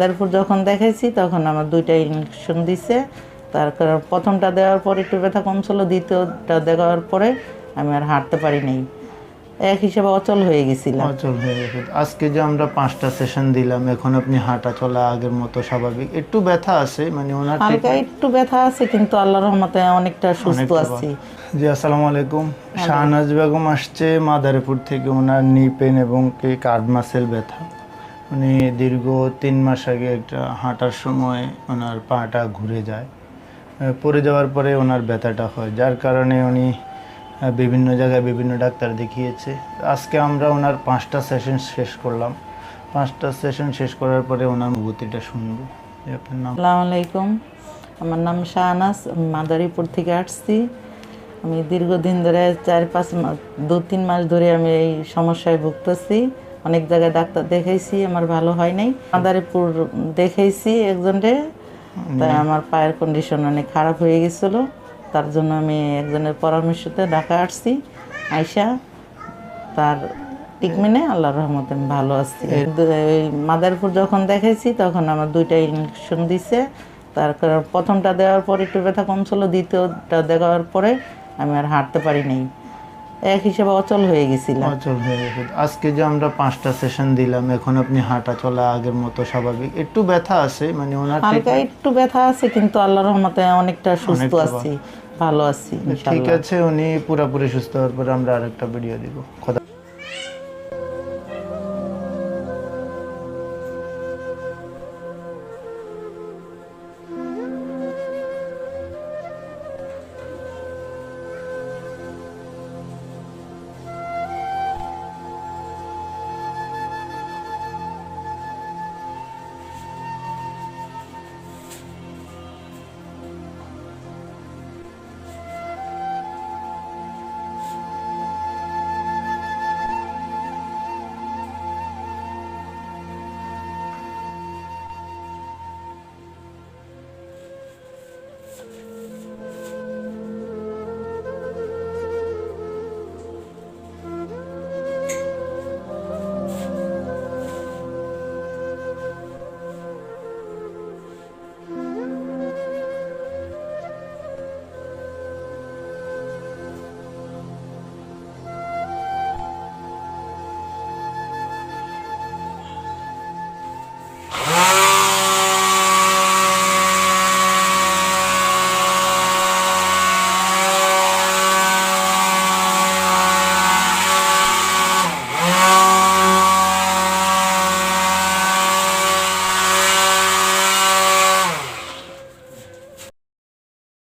তারপর যখন দেখাইছি তখন আমার 2টা ইনজেকশন দিছে। তার কারণ প্রথমটা দেওয়ার পর একটু ব্যথা কম ছিল, দ্বিতীয়টা দেওয়ার পরে আমি আর হাঁটতে পারি নাই, এক হিসেবে অচল হয়ে গেছিলাম। অচল হয়ে গেছে। আজকে যে আমরা 5টা সেশন দিলাম, এখন আপনি হাঁটা চলা আগের মতো স্বাভাবিক? একটু ব্যথা আছে, মানে ওনার হালকা একটু ব্যথা আছে, কিন্তু আল্লাহর রহমতে অনেকটা সুস্থ আছি। জি, আসসালামু আলাইকুম। শাহনাজ বেগম আসছে মাদারীপুর থেকে। ওনার নি পেন এবং কি কার্ড মাসেল ব্যথা। উনি দীর্ঘ 3 মাস আগে একটা হাঁটার সময় ওনার পাটা ঘুরে যায়, পড়ে যাওয়ার পরে ওনার ব্যথাটা হয়, যার কারণে উনি বিভিন্ন জায়গায় বিভিন্ন ডাক্তার দেখিয়েছে। আজকে আমরা ওনার 5টা সেশন শেষ করলাম। 5টা সেশন শেষ করার পরে ওনার অনুভূতিটা শুনবো। আপনার নাম? আসসালামু আলাইকুম, আমার নাম শাহনাজ, আমি মাদারীপুর থেকে আসছি। আমি দীর্ঘদিন ধরে 2-3 মাস ধরে আমি এই সমস্যায় ভুগতেছি। অনেক জায়গায় ডাক্তার দেখাইছি, আমার ভালো হয় নাই। মাদারীপুর দেখাইছি একজনকে, তাই আমার পায়ের কন্ডিশন অনেক খারাপ হয়ে গেছিল। তার জন্য আমি একজনের পরামর্শতে ঢাকা আসছি। আইসা তার ট্রিটমেন্টে আল্লাহর রহমতে আমি ভালো আছি। এই মাদারীপুর যখন দেখাইছি তখন আমার 2টা ইনজেকশন দিছে। তার কারণ প্রথমটা দেওয়ার পর একটু ব্যথা কম ছিল, দ্বিতীয়টা দেওয়ার পরে আমি আর হাঁটতে পারি নাই, এক হিসেবে অচল হয়ে গেছিলাম। অচল হয়ে গেছে। আজকে যে আমরা 5টা সেশন দিলাম, এখন আপনি হাঁটা চলা আগের মতো স্বাভাবিক? একটু ব্যথা আছে, মানে ওনার হালকা একটু ব্যথা আছে, কিন্তু আল্লাহর রহমতে অনেকটা সুস্থ আছি, ভালো আছি ঠিক ইনশাআল্লাহ। আছে। উনি পুরোপুরি সুস্থ হওয়ার পরে আমরা আরেকটা ভিডিও দিব।